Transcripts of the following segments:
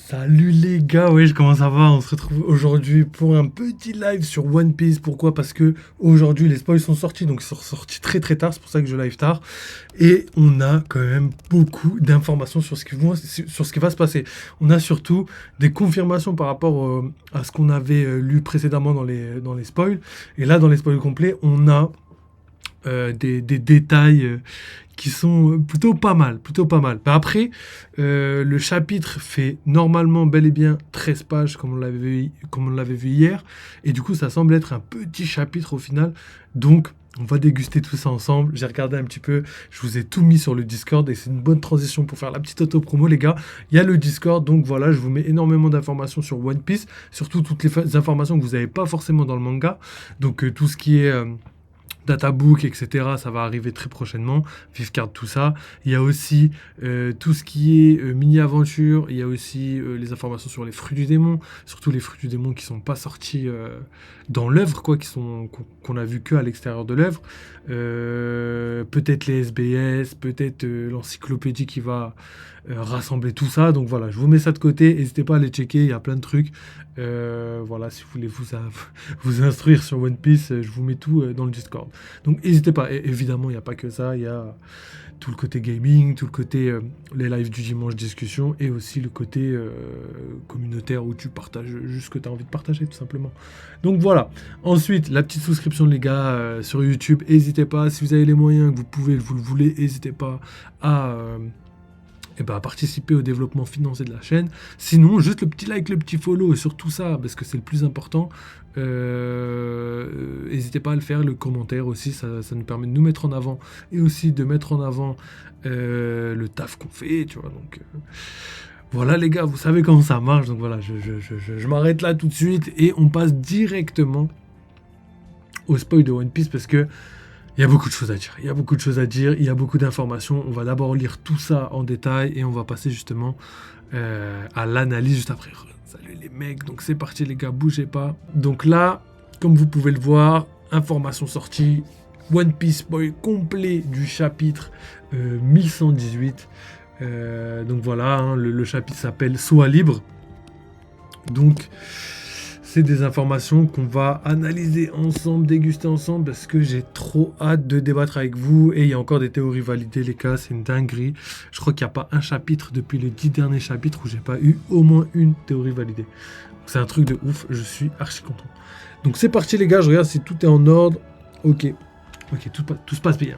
Salut les gars, ouais, comment ça va? On se retrouve aujourd'hui pour un petit live sur One Piece. Pourquoi? Parce que aujourd'hui les spoils sont sortis, donc ils sont sortis très très tard, c'est pour ça que je live tard. Et on a quand même beaucoup d'informations sur sur ce qui va se passer. On a surtout des confirmations par rapport à ce qu'on avait lu précédemment dans les spoils. Et là, dans les spoils complets, on a des détails qui sont plutôt pas mal, plutôt pas mal. Bah après, le chapitre fait normalement bel et bien 13 pages comme on l'avait vu hier, et du coup ça semble être un petit chapitre au final, donc on va déguster tout ça ensemble. J'ai regardé un petit peu, je vous ai tout mis sur le Discord, et c'est une bonne transition pour faire la petite auto-promo les gars. Il y a le Discord, donc voilà, je vous mets énormément d'informations sur One Piece, surtout toutes les informations que vous n'avez pas forcément dans le manga, donc tout ce qui est... Databook, etc. Ça va arriver très prochainement. Vivecard, tout ça. Il y a aussi tout ce qui est mini-aventure. Il y a aussi les informations sur les fruits du démon. Surtout les fruits du démon qui sont pas sortis dans l'œuvre, quoi, qu'on a vu que à l'extérieur de l'œuvre. Peut-être les SBS, peut-être l'encyclopédie qui va rassembler tout ça. Donc voilà, je vous mets ça de côté. N'hésitez pas à aller checker. Il y a plein de trucs. Voilà, si vous voulez vous instruire sur One Piece, je vous mets tout dans le Discord. Donc n'hésitez pas, et évidemment il n'y a pas que ça, il y a tout le côté gaming, tout le côté les lives du dimanche discussion, et aussi le côté communautaire où tu partages juste ce que tu as envie de partager tout simplement. Donc voilà, ensuite la petite souscription les gars sur YouTube, n'hésitez pas, si vous avez les moyens, que vous le voulez, n'hésitez pas à... participer au développement financier de la chaîne. Sinon, juste le petit like, le petit follow, et surtout ça, parce que c'est le plus important. N'hésitez pas à le faire, le commentaire aussi, ça nous permet de nous mettre en avant, et aussi de mettre en avant le taf qu'on fait, tu vois. Donc voilà les gars, vous savez comment ça marche. Donc voilà, je m'arrête là tout de suite, et on passe directement au spoil de One Piece, parce que il y a beaucoup de choses à dire, il y a beaucoup d'informations. On va d'abord lire tout ça en détail, et on va passer justement à l'analyse juste après. Salut les mecs, donc c'est parti les gars, bougez pas. Donc là, comme vous pouvez le voir, information sortie, One Piece spoil complet du chapitre 1118. Donc voilà, hein, le chapitre s'appelle Sois libre. Donc... c'est des informations qu'on va analyser ensemble, déguster ensemble, parce que j'ai trop hâte de débattre avec vous. Et il y a encore des théories validées, les gars, c'est une dinguerie. Je crois qu'il n'y a pas un chapitre depuis les 10 derniers chapitres où j'ai pas eu au moins une théorie validée. C'est un truc de ouf, je suis archi content. Donc c'est parti les gars, je regarde si tout est en ordre. Ok, tout se passe bien.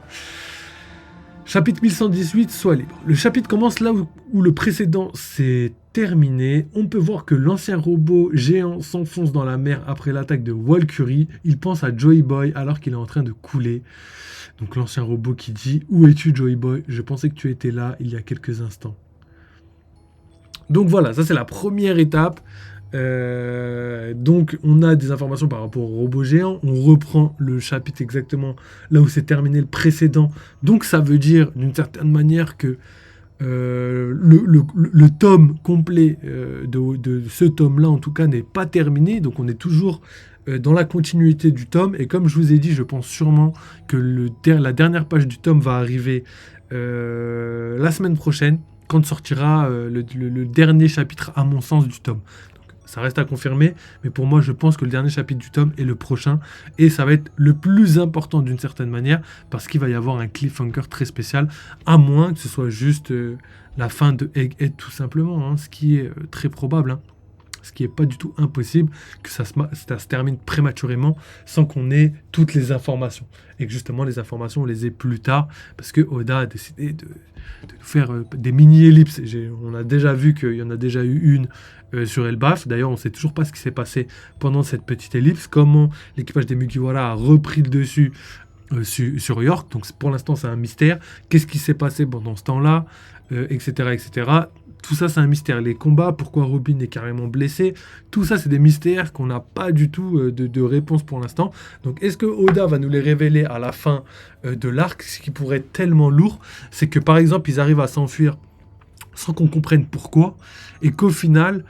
Chapitre 1118, Sois libre. Le chapitre commence là où le précédent s'est terminé. On peut voir que l'ancien robot géant s'enfonce dans la mer après l'attaque de Walkyrie. Il pense à Joey Boy alors qu'il est en train de couler. Donc l'ancien robot qui dit « Où es-tu Joey Boy? Je pensais que tu étais là il y a quelques instants. » Donc voilà, ça c'est la première étape. Donc on a des informations par rapport au robot géant. On reprend le chapitre exactement là où s'est terminé le précédent. Donc ça veut dire d'une certaine manière que le tome complet de ce tome-là, en tout cas, n'est pas terminé. Donc on est toujours dans la continuité du tome. Et comme je vous ai dit, je pense sûrement que la dernière page du tome va arriver la semaine prochaine, quand sortira le dernier chapitre, à mon sens, du tome. Ça reste à confirmer, mais pour moi, je pense que le dernier chapitre du tome est le prochain, et ça va être le plus important d'une certaine manière, parce qu'il va y avoir un cliffhanger très spécial, à moins que ce soit juste la fin de Egghead tout simplement, hein, ce qui est très probable, hein, ce qui n'est pas du tout impossible, que ça se termine prématurément sans qu'on ait toutes les informations, et que justement les informations on les ait plus tard, parce que Oda a décidé de faire des mini-ellipses. On a déjà vu qu'il y en a déjà eu une sur Elbaf. D'ailleurs, on ne sait toujours pas ce qui s'est passé pendant cette petite ellipse, comment l'équipage des Mugiwara a repris le dessus sur York. Donc pour l'instant, c'est un mystère. Qu'est-ce qui s'est passé pendant ce temps-là, etc., etc. Tout ça, c'est un mystère. Les combats, pourquoi Robin est carrément blessé, tout ça, c'est des mystères qu'on n'a pas du tout de réponse pour l'instant. Donc, est-ce que Oda va nous les révéler à la fin de l'arc? Ce qui pourrait être tellement lourd, c'est que, par exemple, ils arrivent à s'enfuir sans qu'on comprenne pourquoi, et qu'au final,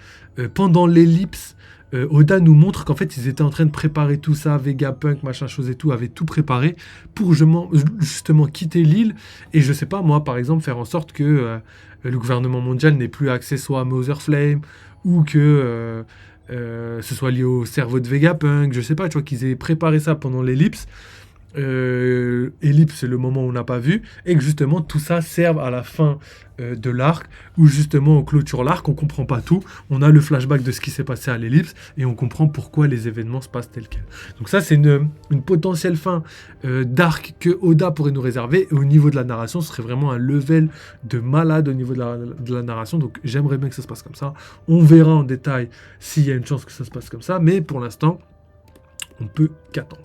pendant l'ellipse, Oda nous montre qu'en fait, ils étaient en train de préparer tout ça, Vegapunk, machin chose et tout, avaient tout préparé pour justement quitter l'île, et je sais pas, moi, par exemple, faire en sorte que le gouvernement mondial n'ait plus accès soit à Mother Flame, ou que ce soit lié au cerveau de Vegapunk, je sais pas, tu vois, qu'ils aient préparé ça pendant l'ellipse. Ellipse, c'est le moment où on n'a pas vu, et que justement tout ça serve à la fin de l'arc, où justement on clôture l'arc, on comprend pas tout, on a le flashback de ce qui s'est passé à l'ellipse, et on comprend pourquoi les événements se passent tels quels. Donc ça c'est une potentielle fin d'arc que Oda pourrait nous réserver, et au niveau de la narration, ce serait vraiment un level de malade au niveau de la narration, donc j'aimerais bien que ça se passe comme ça. On verra en détail s'il y a une chance que ça se passe comme ça, mais pour l'instant, on peut qu'attendre.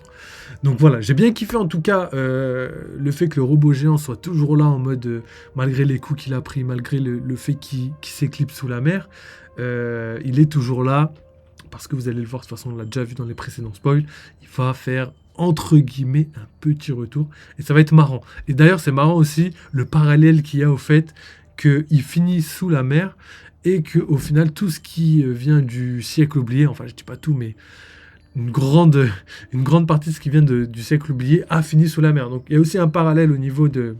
Donc voilà, j'ai bien kiffé en tout cas le fait que le robot géant soit toujours là en mode, malgré les coups qu'il a pris, malgré le fait qu'il s'éclipse sous la mer, il est toujours là, parce que vous allez le voir, de toute façon on l'a déjà vu dans les précédents spoils, il va faire entre guillemets un petit retour, et ça va être marrant. Et d'ailleurs c'est marrant aussi le parallèle qu'il y a au fait qu'il finit sous la mer, et qu'au final tout ce qui vient du siècle oublié, enfin je dis pas tout, mais une grande partie de ce qui vient du siècle oublié a fini sous la mer. Donc il y a aussi un parallèle au niveau de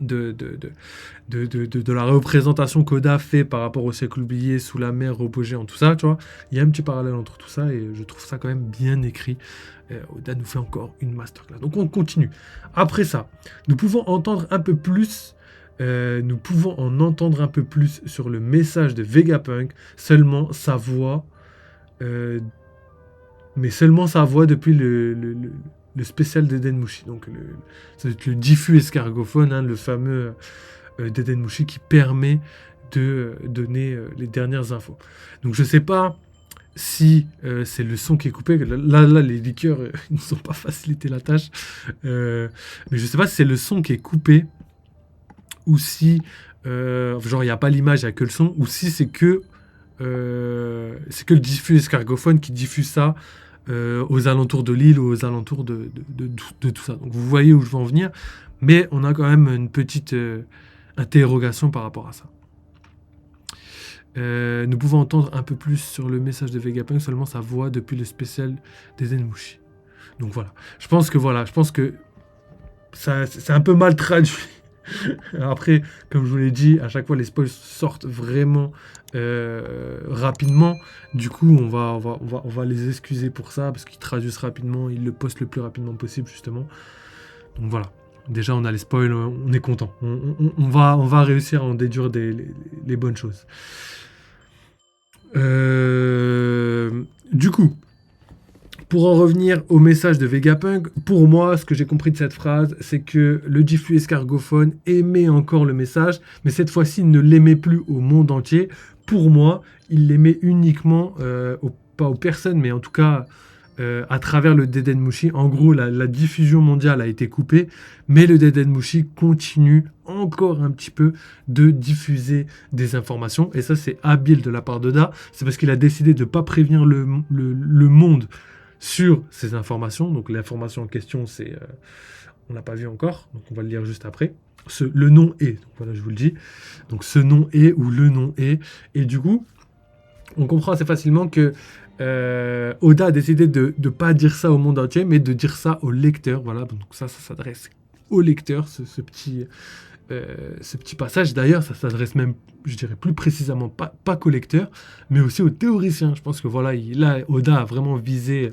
la représentation qu'Oda fait par rapport au siècle oublié, sous la mer, robot géant, tout ça, tu vois. Il y a un petit parallèle entre tout ça, et je trouve ça quand même bien écrit. Oda nous fait encore une masterclass. Donc on continue. Après ça, nous pouvons entendre un peu plus... nous pouvons en entendre un peu plus sur le message de Vegapunk, seulement sa voix... mais seulement sa voix depuis le spécial d'Edenmushi. Donc ça va être le diffus escargophone, hein, le fameux d'Edenmushi qui permet de donner les dernières infos. Donc je sais pas si c'est le son qui est coupé. Là les liqueurs ils ne sont pas facilité la tâche. Mais je sais pas si c'est le son qui est coupé, ou si genre il n'y a pas l'image, il n'y a que le son, ou si c'est que le diffus escargophone qui diffuse ça aux alentours de l'île, ou aux alentours de tout ça. Donc vous voyez où je veux en venir, mais on a quand même une petite interrogation par rapport à ça. Nous pouvons entendre un peu plus sur le message de Vegapunk, seulement sa voix depuis le spécial d'Edenmushi. Donc voilà. Je pense que ça, c'est un peu mal traduit. Après, comme je vous l'ai dit, à chaque fois les spoils sortent vraiment rapidement. Du coup, on va les excuser pour ça, parce qu'ils traduisent rapidement, ils le postent le plus rapidement possible, justement. Donc voilà. Déjà, on a les spoils, on est content. On va réussir à en déduire les bonnes choses. Du coup, pour en revenir au message de Vegapunk, pour moi, ce que j'ai compris de cette phrase, c'est que le diffus escargophone aimait encore le message, mais cette fois-ci, il ne l'aimait plus au monde entier. Pour moi, il l'aimait uniquement, pas aux personnes, mais en tout cas à travers le Dedenmushi. En gros, la diffusion mondiale a été coupée, mais le Dedenmushi continue encore un petit peu de diffuser des informations. Et ça, c'est habile de la part d'Oda. C'est parce qu'il a décidé de ne pas prévenir le monde sur ces informations. Donc l'information en question, c'est... on l'a pas vu encore, donc on va le lire juste après. Le nom est, donc voilà, je vous le dis. Donc ce nom est, ou le nom est. Et du coup, on comprend assez facilement que Oda a décidé de ne pas dire ça au monde entier, mais de dire ça au lecteur. Voilà, donc ça s'adresse au lecteur, ce petit passage. D'ailleurs, ça s'adresse même, je dirais plus précisément, pas qu'au lecteur, mais aussi aux théoriciens. Je pense que voilà, là, Oda a vraiment visé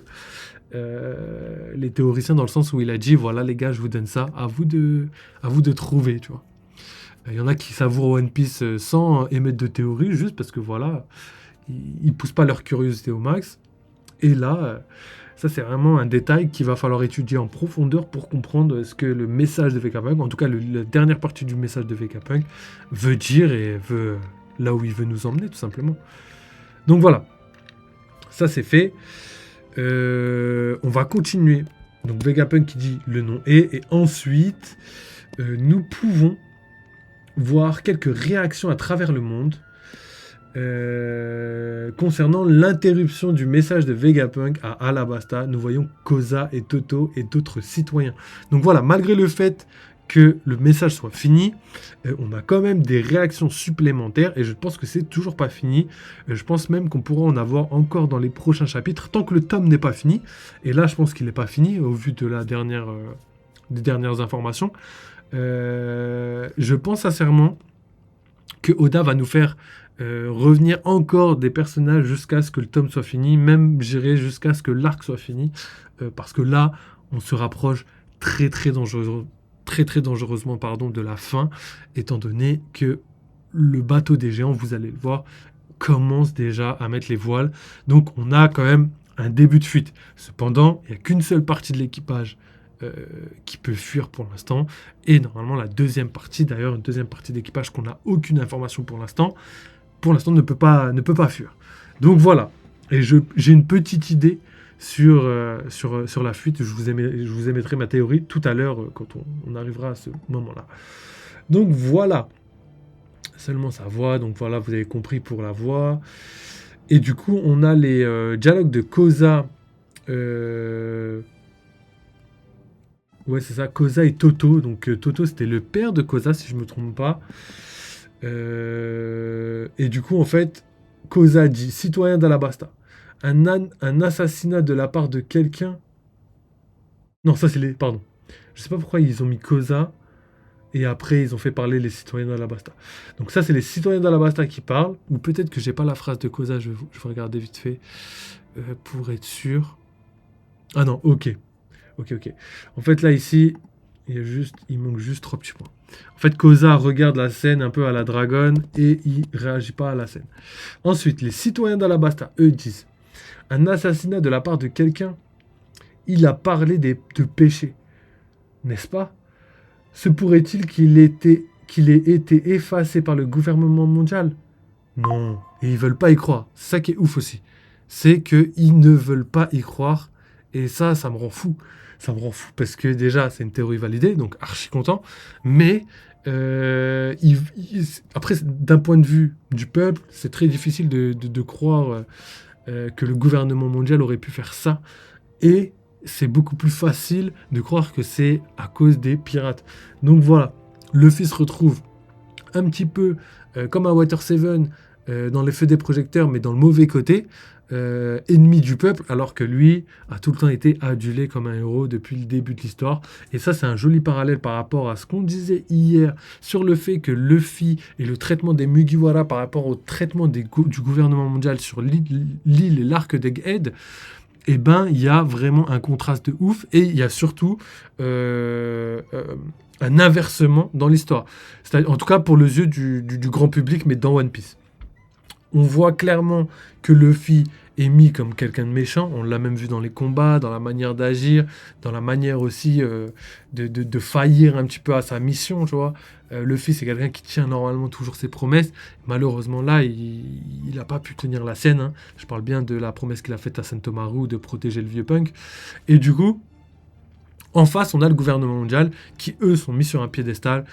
les théoriciens, dans le sens où il a dit, voilà les gars, je vous donne ça, à vous de trouver, tu vois. Il y en a qui savourent One Piece sans émettre de théorie, juste parce que voilà, ils poussent pas leur curiosité au max. Et là, ça c'est vraiment un détail qu'il va falloir étudier en profondeur pour comprendre ce que le message de Vegapunk, en tout cas la dernière partie du message de Vegapunk, veut dire, et veut là où il veut nous emmener, tout simplement. Donc voilà, ça c'est fait. On va continuer. Donc Vegapunk qui dit le nom est, et ensuite nous pouvons voir quelques réactions à travers le monde concernant l'interruption du message de Vegapunk à Alabasta. Nous voyons Koza et Toto et d'autres citoyens. Donc voilà, malgré le fait que le message soit fini, on a quand même des réactions supplémentaires, et je pense que c'est toujours pas fini. Je pense même qu'on pourra en avoir encore dans les prochains chapitres, tant que le tome n'est pas fini. Et là, je pense qu'il n'est pas fini, au vu de des dernières informations. Je pense sincèrement que Oda va nous faire revenir encore des personnages jusqu'à ce que le tome soit fini, même j'irai jusqu'à ce que l'arc soit fini, parce que là, on se rapproche très très dangereusement de la fin, étant donné que le bateau des géants, vous allez le voir, commence déjà à mettre les voiles. Donc on a quand même un début de fuite. Cependant, il n'y a qu'une seule partie de l'équipage qui peut fuir pour l'instant. Et normalement, la deuxième partie, d'ailleurs, une deuxième partie d'équipage qu'on n'a aucune information pour l'instant, ne peut pas fuir. Donc voilà. Et j'ai une petite idée sur la fuite. Je vous émettrai ma théorie tout à l'heure quand on arrivera à ce moment-là. Donc voilà. Seulement sa voix. Donc voilà, vous avez compris pour la voix. Et du coup, on a les dialogues de Koza. Ouais, c'est ça, Koza et Toto. Donc Toto, c'était le père de Koza, si je me trompe pas. Et du coup, en fait, Koza dit, citoyen d'Alabasta, un assassinat de la part de quelqu'un... Non, ça c'est les... Pardon. Je sais pas pourquoi ils ont mis Koza, et après ils ont fait parler les citoyens d'Alabasta. Donc ça, c'est les citoyens d'Alabasta qui parlent, ou peut-être que j'ai pas la phrase de Koza, je vais regarder vite fait, pour être sûr. Ah non, ok. En fait, là, ici, il manque juste 3 petits points. En fait, Koza regarde la scène un peu à la Dragon et il réagit pas à la scène. Ensuite, les citoyens d'Alabasta, eux, disent un assassinat de la part de quelqu'un, il a parlé de péché. N'est-ce pas? Se pourrait-il qu'il ait été effacé par le gouvernement mondial? Non, et ils veulent pas y croire. C'est ça qui est ouf aussi. C'est qu'ils ne veulent pas y croire. Et ça me rend fou. Ça me rend fou parce que déjà, c'est une théorie validée, donc archi content. Mais après, d'un point de vue du peuple, c'est très difficile de croire que le gouvernement mondial aurait pu faire ça. Et c'est beaucoup plus facile de croire que c'est à cause des pirates. Donc voilà, Luffy se retrouve un petit peu comme un Water 7 dans les feux des projecteurs, mais dans le mauvais côté. Ennemi du peuple, alors que lui a tout le temps été adulé comme un héros depuis le début de l'histoire. Et ça, c'est un joli parallèle par rapport à ce qu'on disait hier sur le fait que Luffy et le traitement des Mugiwara par rapport au traitement du gouvernement mondial sur l'île et l'arc d'Egghead. Eh ben, il y a vraiment un contraste de ouf et il y a surtout un inversement dans l'histoire. En tout cas, pour les yeux du grand public, mais dans One Piece. On voit clairement que Luffy est mis comme quelqu'un de méchant. On l'a même vu dans les combats, dans la manière d'agir, dans la manière aussi de faillir un petit peu à sa mission, tu vois. Luffy, c'est quelqu'un qui tient normalement toujours ses promesses. Malheureusement, là, il n'a pas pu tenir la scène. Hein. Je parle bien de la promesse qu'il a faite à Sentomaru de protéger le vieux punk. Et du coup, en face, on a le gouvernement mondial qui, eux, sont mis sur un piédestal,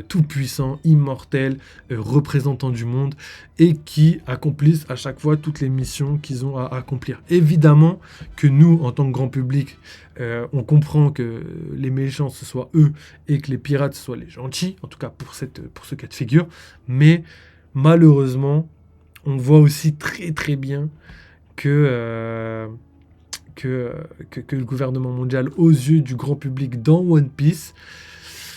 tout puissant, immortel, représentant du monde, et qui accomplissent à chaque fois toutes les missions qu'ils ont à accomplir. Évidemment que nous, en tant que grand public, on comprend que les méchants, ce soit eux, et que les pirates, ce soient les gentils, en tout cas pour ce cas de figure, mais malheureusement, on voit aussi très très bien que le gouvernement mondial, aux yeux du grand public dans One Piece,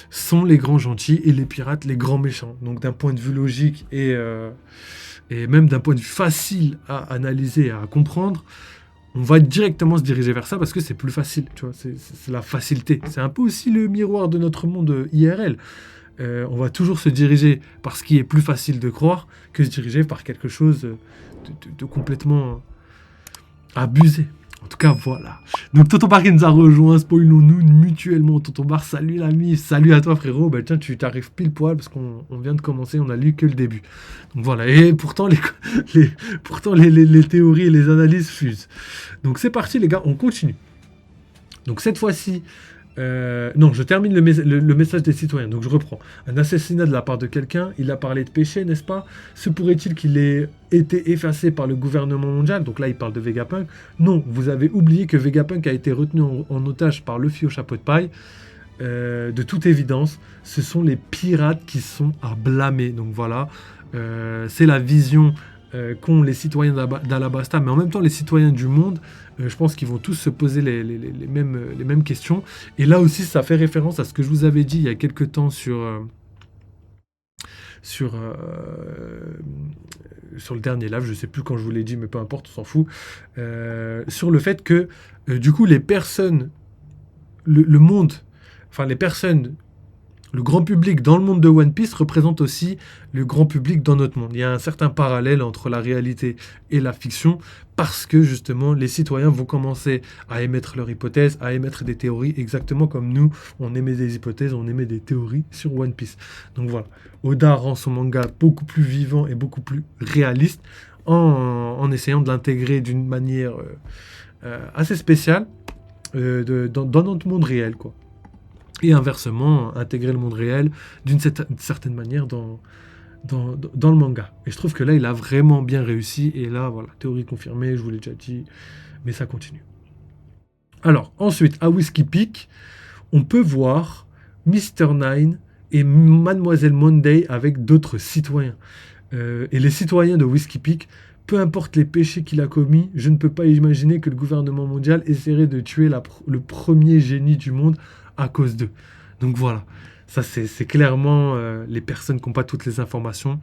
sont les grands gentils et les pirates les grands méchants. Donc d'un point de vue logique et même d'un point de vue facile à analyser et à comprendre, on va directement se diriger vers ça parce que c'est plus facile. Tu vois, c'est la facilité. C'est un peu aussi le miroir de notre monde IRL. On va toujours se diriger par ce qui est plus facile de croire que se diriger par quelque chose de complètement abusé. En tout cas, voilà. Donc, Tonton Bar qui nous a rejoint, spoilons-nous mutuellement. Tonton Bar, salut l'ami, salut à toi frérot. Bah tiens, tu t'arrives pile poil parce qu'on vient de commencer, on a lu que le début. Donc voilà, et pourtant les théories et les analyses fusent. Donc c'est parti les gars, on continue. Donc cette fois-ci, non, je termine le message des citoyens, donc je reprends. Un assassinat de la part de quelqu'un, il a parlé de péché, n'est-ce pas? Se pourrait-il qu'il ait été effacé par le gouvernement mondial? Donc là, il parle de Vegapunk. Non, vous avez oublié que Vegapunk a été retenu en otage par Luffy au chapeau de paille. De toute évidence, ce sont les pirates qui sont à blâmer. Donc voilà, c'est la vision qu'ont les citoyens d'Alabasta, mais en même temps les citoyens du monde. Je pense qu'ils vont tous se poser les mêmes questions. Et là aussi, ça fait référence à ce que je vous avais dit il y a quelques temps sur sur le dernier live, je sais plus quand je vous l'ai dit, mais peu importe, on s'en fout, sur le fait que, du coup, les personnes, le monde, enfin les personnes, le grand public dans le monde de One Piece représente aussi le grand public dans notre monde. Il y a un certain parallèle entre la réalité et la fiction, parce que justement, les citoyens vont commencer à émettre leurs hypothèses, à émettre des théories, exactement comme nous, on émet des hypothèses, on émet des théories sur One Piece. Donc voilà, Oda rend son manga beaucoup plus vivant et beaucoup plus réaliste en essayant de l'intégrer d'une manière assez spéciale dans notre monde réel, quoi. Et inversement, intégrer le monde réel d'une certaine manière dans le manga. Et je trouve que là, il a vraiment bien réussi. Et là, voilà, théorie confirmée, je vous l'ai déjà dit, mais ça continue. Alors, ensuite, à Whiskey Peak, on peut voir Mr. Nine et Mademoiselle Monday avec d'autres citoyens. Et les citoyens de Whiskey Peak, peu importe les péchés qu'il a commis, je ne peux pas imaginer que le gouvernement mondial essaierait de tuer le premier génie du monde à cause d'eux. Donc voilà, ça c'est clairement les personnes qui n'ont pas toutes les informations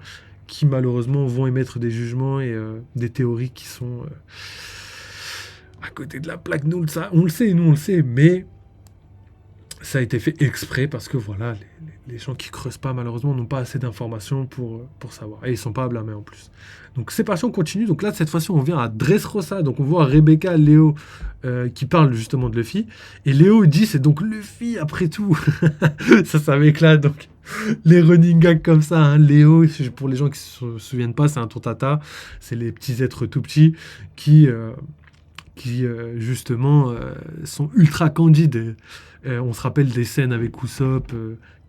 qui malheureusement vont émettre des jugements et des théories qui sont à côté de la plaque. Nous, on le sait, mais ça a été fait exprès parce que voilà, les gens qui creusent pas malheureusement n'ont pas assez d'informations pour savoir. Et ils sont pas à blâmer en plus. Donc ces passions continuent. Donc là, cette fois-ci, on vient à Dressrosa. Donc on voit Rebecca, Léo qui parlent justement de Luffy. Et Léo dit c'est donc Luffy après tout. ça m'éclate. Donc les running gags comme ça. Hein. Léo, pour les gens qui se souviennent pas, c'est un tontata. C'est les petits êtres tout petits qui justement sont ultra candides. On se rappelle des scènes avec Usopp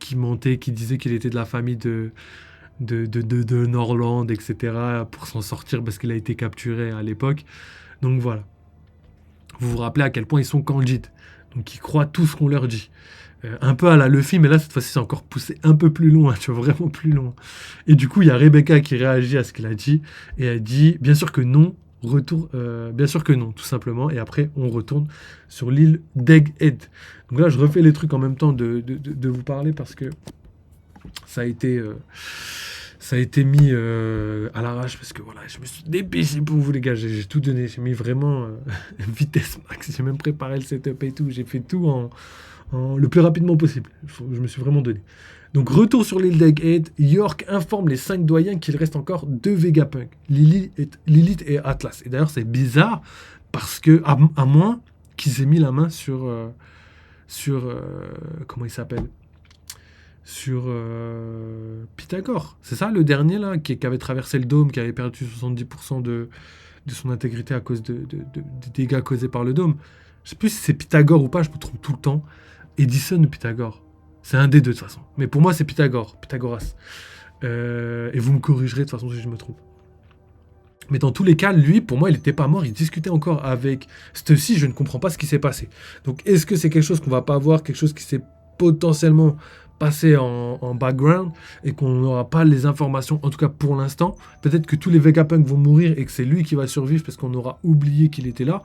qui mentait, qui disait qu'il était de la famille de Norland, etc. pour s'en sortir parce qu'il a été capturé à l'époque. Donc voilà. Vous vous rappelez à quel point ils sont candides. Donc ils croient tout ce qu'on leur dit. Un peu à la Luffy, mais là cette fois-ci c'est encore poussé un peu plus loin, tu vois, vraiment plus loin. Et du coup il y a Rebecca qui réagit à ce qu'il a dit et elle dit bien sûr que non. Bien sûr que non, tout simplement. Et après, on retourne sur l'île d'Egghead. Donc là, je refais les trucs en même temps de vous parler parce que ça a été mis à l'arrache parce que voilà, je me suis dépêché pour vous les gars. J'ai tout donné. J'ai mis vraiment vitesse max. J'ai même préparé le setup et tout. J'ai fait tout le plus rapidement possible. Je me suis vraiment donné. Donc, retour sur l'île d'Egghead, York informe les 5 doyens qu'il reste encore 2 Vegapunk, Lilith et Atlas. Et d'ailleurs, c'est bizarre, parce que, à moins qu'ils aient mis la main sur comment il s'appelle ? Sur Pythagore. C'est ça, le dernier, là, qui avait traversé le dôme, qui avait perdu 70% de son intégrité à cause des dégâts causés par le dôme. Je sais plus si c'est Pythagore ou pas, je me trompe tout le temps. Edison ou Pythagore ? C'est un des deux de toute façon. Mais pour moi, c'est Pythagoras. Et vous me corrigerez de toute façon si je me trompe. Mais dans tous les cas, lui, pour moi, il n'était pas mort. Il discutait encore avec Stussy. Je ne comprends pas ce qui s'est passé. Donc, est-ce que c'est quelque chose qu'on va pas voir, quelque chose qui s'est potentiellement passé en background et qu'on n'aura pas les informations, en tout cas pour l'instant. Peut-être que tous les Vegapunk vont mourir et que c'est lui qui va survivre parce qu'on aura oublié qu'il était là.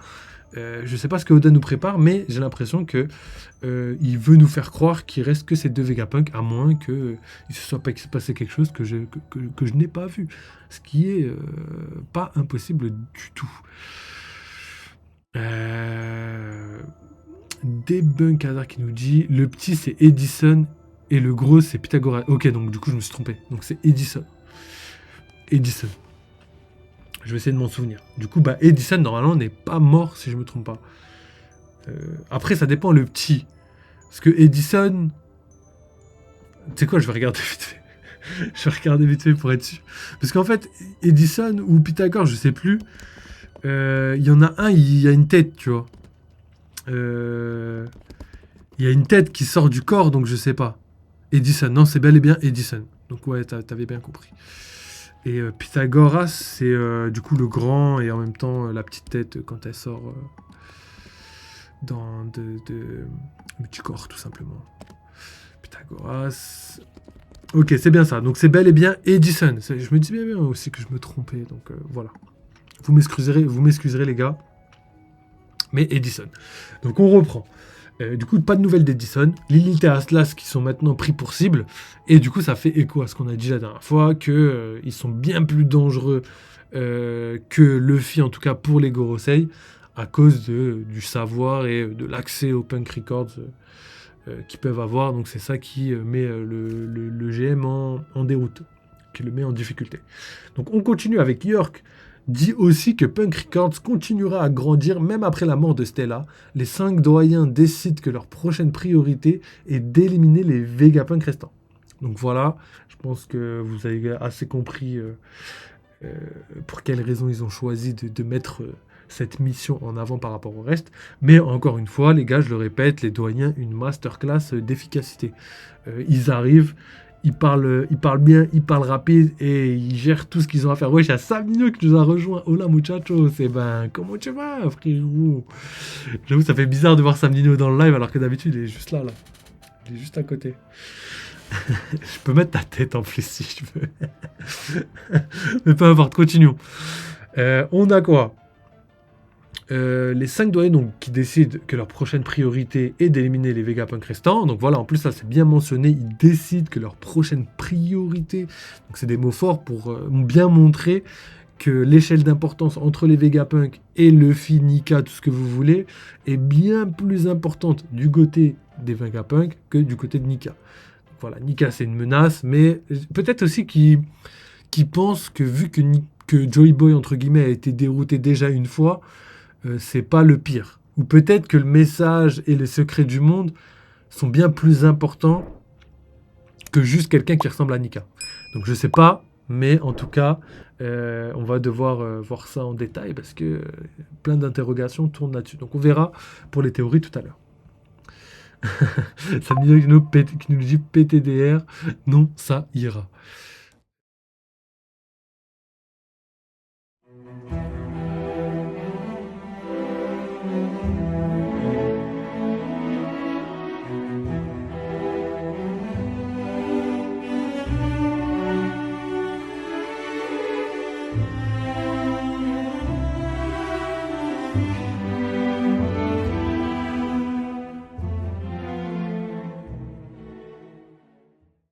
Je sais pas ce que Oda nous prépare, mais j'ai l'impression que il veut nous faire croire qu'il reste que ces 2 Vegapunk, à moins qu'il se soit passé quelque chose que je n'ai pas vu. Ce qui est pas impossible du tout. Debunk Hazard qui nous dit le petit c'est Edison et le gros c'est Pythagoras. Ok, donc du coup je me suis trompé. Donc c'est Edison. Je vais essayer de m'en souvenir. Du coup, Edison, normalement, n'est pas mort, si je me trompe pas. Après, ça dépend, le petit. Parce que Edison... Tu sais quoi, je vais regarder vite fait. Je vais regarder vite fait pour être sûr. Parce qu'en fait, Edison ou Pythagore, je sais plus. Il y en a un, il y a une tête, tu vois. Il y a une tête qui sort du corps, donc je sais pas. Edison, non, c'est bel et bien Edison. Donc ouais, t'avais bien compris. Et Pythagoras, c'est du coup le grand et en même temps la petite tête quand elle sort dans du corps, tout simplement. Pythagoras. Ok, c'est bien ça. Donc c'est bel et bien Edison. Je me dis bien aussi que je me trompais. Donc voilà. Vous m'excuserez les gars. Mais Edison. Donc on reprend. Du coup, pas de nouvelles d'Edison. Lilith et Aslas qui sont maintenant pris pour cible. Et du coup, ça fait écho à ce qu'on a dit la dernière fois, que ils sont bien plus dangereux que Luffy, en tout cas pour les Gorosei, à cause du savoir et de l'accès aux Punk Records qu'ils peuvent avoir. Donc c'est ça qui met le GM en déroute, qui le met en difficulté. Donc on continue avec York, dit aussi que Punk Records continuera à grandir même après la mort de Stella. Les 5 doyens décident que leur prochaine priorité est d'éliminer les Vegapunk restants. Donc voilà, je pense que vous avez assez compris pour quelles raisons ils ont choisi de mettre cette mission en avant par rapport au reste. Mais encore une fois, les gars, je le répète, les doyens, une masterclass d'efficacité. Ils arrivent, ils parlent bien, ils parlent rapide et ils gèrent tout ce qu'ils ont à faire. Wesh, il y a Sam Nino qui nous a rejoint. Hola muchachos, c'est ben, comment tu vas, frérot? J'avoue, ça fait bizarre de voir Sam Nino dans le live alors que d'habitude, il est juste là. Il est juste à côté. Je peux mettre ta tête en plus si je veux. Mais peu importe, continuons. On a quoi? Les 5 doyens donc, qui décident que leur prochaine priorité est d'éliminer les Vegapunk restants. Donc voilà, en plus ça c'est bien mentionné, ils décident que leur prochaine priorité, donc c'est des mots forts pour bien montrer que l'échelle d'importance entre les Vegapunk et Luffy, Nika, tout ce que vous voulez, est bien plus importante du côté des Vegapunk que du côté de Nika. Donc voilà, Nika c'est une menace, mais peut-être aussi qu'ils pensent que vu que Joy Boy entre guillemets a été dérouté déjà une fois, c'est pas le pire. Ou peut-être que le message et les secrets du monde sont bien plus importants que juste quelqu'un qui ressemble à Nika. Donc je sais pas, mais en tout cas, on va devoir voir ça en détail parce que plein d'interrogations tournent là-dessus. Donc on verra pour les théories tout à l'heure. Ça me dit qui nous dit PTDR, non, ça ira.